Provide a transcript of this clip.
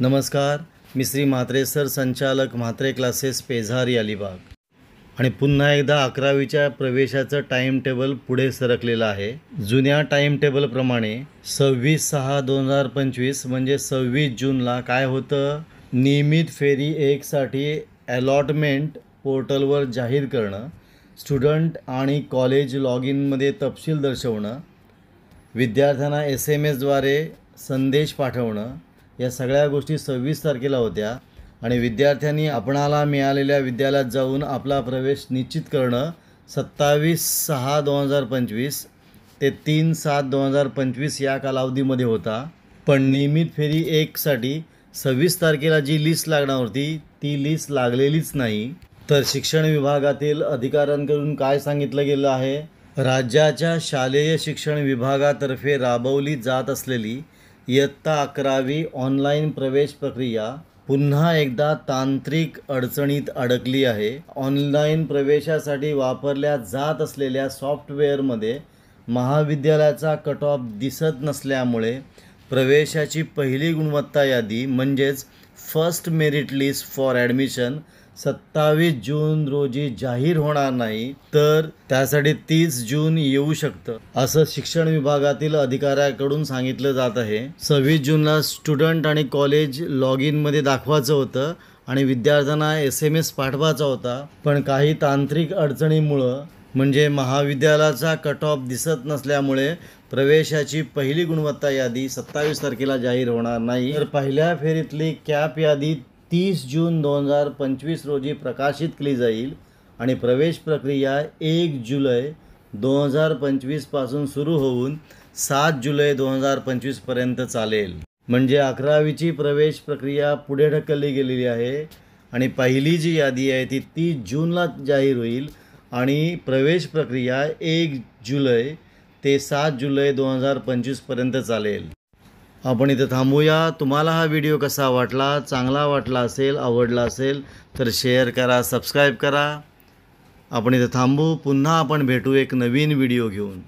नमस्कार, मी श्री म्हात्रे सर, संचालक म्हात्रे क्लासेस, पेझारी, अलिबाग. आणि पुन्हा एकदा 11वीच्या प्रवेशाचं टाईम टेबल पुढे सरकलेलं आहे. जुन्या टाईम टेबलप्रमाणे 26/6/2025 म्हणजे 26 जूनला काय होतं, नियमित फेरी 1 साठी अलॉटमेंट पोर्टलवर जाहीर करणं, स्टुडंट आणि कॉलेज लॉग इनमध्ये तपशील दर्शवणं, विद्यार्थ्यांना SMS द्वारे संदेश पाठवणं, या सगळ्या गोष्टी 26 तारखेला होत्या. आणि विद्यार्थ्यांनी आपणाला मिळालेल्या विद्यालयात जाऊन आपला प्रवेश निश्चित करणं 27/6/2025 ते 3/7/2025 या कालावधीमध्ये होता. पण नियमित फेरी 1 साठी 26 तारखेला जी लिस्ट लागणार होती ती लिस्ट लागलेलीच नाही. तर शिक्षण विभागातील अधिकाऱ्यांकडून काय सांगितलं गेलं आहे, राज्याच्या शालेय शिक्षण विभागातर्फे राबवली जात असलेली इयत्ता 11वी ऑनलाईन प्रवेश प्रक्रिया पुन्हा एकदा तांत्रिक अडचणीत अडकली आहे. ऑनलाईन प्रवेशासाठी वापरल्या जात असलेल्या सॉफ्टवेअरमध्ये महाविद्यालयाचा कट ऑफ दिसत नसल्यामुळे प्रवेशाची पहिली गुणवत्ता यादी म्हणजेच first merit list for admission 27 जून रोजी जाहीर होणार नाही, तर त्यासाठी 30 जून येऊ शकतं, असं शिक्षण विभागातील अधिकाऱ्याकडून सांगितलं जात आहे. 26 जूनला स्टुडंट आणि कॉलेज लॉग इनमध्ये दाखवायचं होतं आणि विद्यार्थ्यांना SMS पाठवायचा होता. पण काही तांत्रिक अडचणीमुळं म्हणजे महाविद्यालयाचा कट ऑफ दिसत नसल्यामुळे प्रवेशाची पहिली गुणवत्ता यादी 27 तारखेला जाहीर होणार नाही. तर पहिल्या फेरीतली कॅप यादी 30 जून 2025 रोजी प्रकाशित केली जाईल आणि प्रवेश प्रक्रिया 1 जुलै 2025 पासून सुरू होऊन 7 जुलै 2025 पर्यंत चालेल. म्हणजे 11वीची प्रवेश प्रक्रिया पुढे ढकलली गेलेली आहे आणि पहिली जी यादी आहे ती 30 जूनला जाहीर होईल आणि प्रवेश प्रक्रिया 1 जुलै ते 7 जुलै 2025 पर्यंत चालेल. आपण इथं थांबूया. तुम्हाला हा व्हिडिओ कसा वाटला, चांगला वाटला असेल, आवडला असेल तर शेअर करा, सबस्क्राईब करा. आपण इथं थांबू. पुन्हा आपण भेटू एक नवीन व्हिडिओ घेऊन.